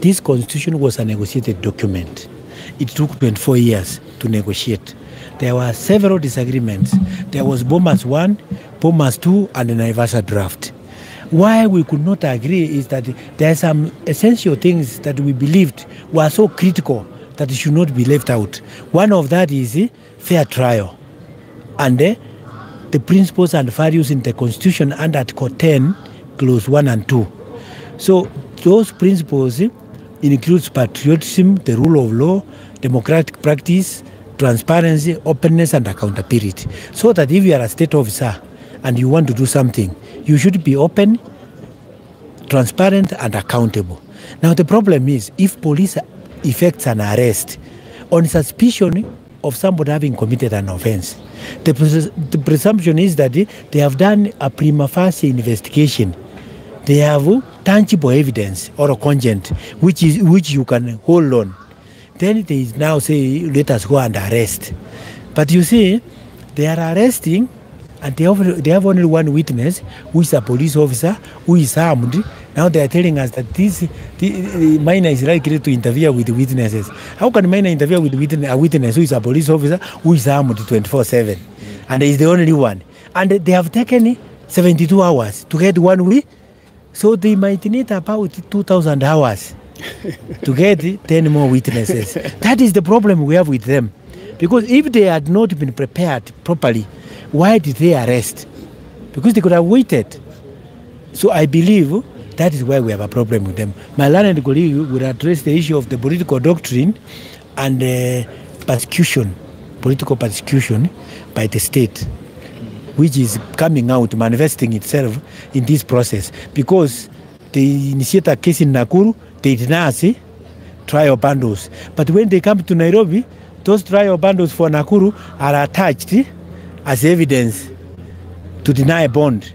This constitution was a negotiated document. It took 24 years to negotiate. There were several disagreements. There was Bomas 1, Bomas 2, and the Naivasha draft. Why we could not agree is that there are some essential things that we believed were so critical that it should not be left out. One of that is fair trial. And the principles and values in the Constitution under Article 10, Clause 1 and 2. So those principles includes patriotism, the rule of law, democratic practice, transparency, openness, and accountability. So that if you are a state officer and you want to do something, you should be open, transparent, and accountable. Now the problem is, if police effects an arrest on suspicion of somebody having committed an offense, the presumption is that they have done a prima facie investigation. They have tangible evidence or a consent which you can hold on. Then they now say, let us go and arrest. But you see, they are arresting and they have only one witness, who is a police officer, who is armed. Now they are telling us that the minor is likely to interfere with the witnesses. How can a minor interfere with a witness who is a police officer, who is armed 24/7? And he is the only one. And they have taken 72 hours to get one week. So they might need about 2,000 hours to get 10 more witnesses. That is the problem we have with them. Because if they had not been prepared properly, why did they arrest? Because they could have waited. So I believe that is why we have a problem with them. My learned colleague will address the issue of the political doctrine and persecution, political persecution by the state, which is coming out, manifesting itself in this process. Because they initiate a case in Nakuru, they deny trial bundles. But when they come to Nairobi, those trial bundles for Nakuru are attached as evidence to deny a bond.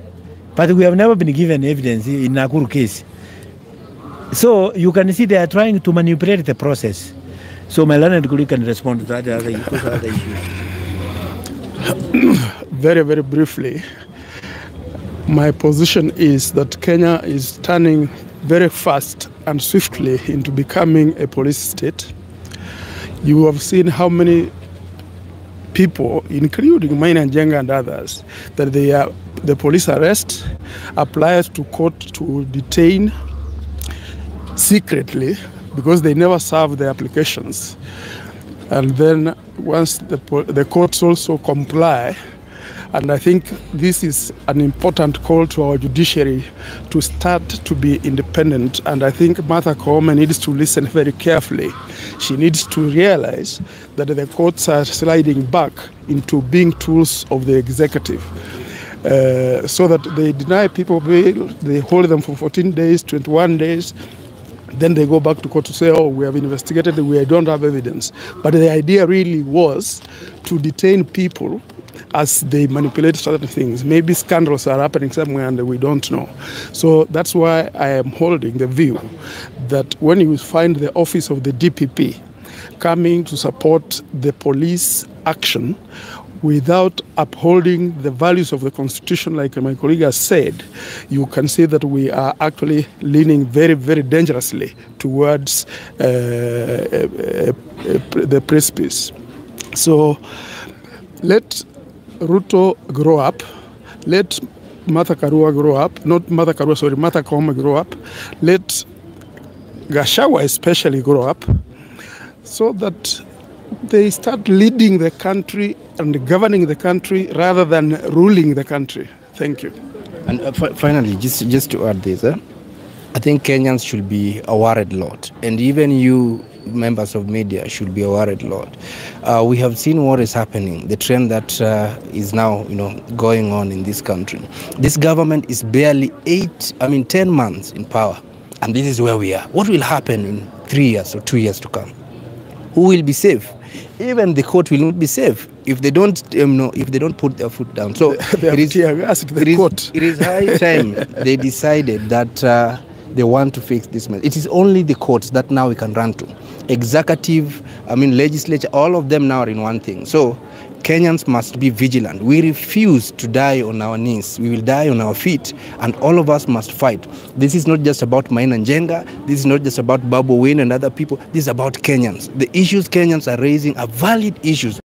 But we have never been given evidence in Nakuru case. So you can see they are trying to manipulate the process. So my learned colleague can respond to that other issues. Very, very briefly, my position is that Kenya is turning very fast and swiftly into becoming a police state. You have seen how many people, including Maina Njenga and others, that the police arrest, applies to court to detain secretly because they never serve the applications. And then once the courts also comply, and I think this is an important call to our judiciary to start to be independent. And I think Martha Koome needs to listen very carefully. She needs to realize that the courts are sliding back into being tools of the executive. So that they deny people bail, they hold them for 14 days, 21 days, then they go back to court to say, oh, we have investigated, we don't have evidence. But the idea really was to detain people as they manipulate certain things. Maybe scandals are happening somewhere and we don't know. So that's why I am holding the view that when you find the office of the DPP coming to support the police action without upholding the values of the Constitution, like my colleague has said, you can see that we are actually leaning very, very dangerously towards the precipice. So let Ruto grow up, let Martha Koome grow up, Martha Koome grow up, let Gachagua especially grow up, so that they start leading the country and governing the country rather than ruling the country. Thank you. And finally, just to add this, I think Kenyans should be a worried lot, and even you members of media should be a worried lot. We have seen what is happening, the trend that is now going on in this country. This government is barely 10 months in power, and this is where we are. What will happen in 3 years or 2 years to come? Who will be safe? Even the court will not be safe if they don't, if they don't put their foot down. So it is high time they decided that they want to fix this mess. It is only the courts that now we can run to. Executive, legislature, all of them now are in one thing. So Kenyans must be vigilant. We refuse to die on our knees. We will die on our feet, and all of us must fight. This is not just about Maina Njenga. This is not just about Babu Wine and other people. This is about Kenyans. The issues Kenyans are raising are valid issues.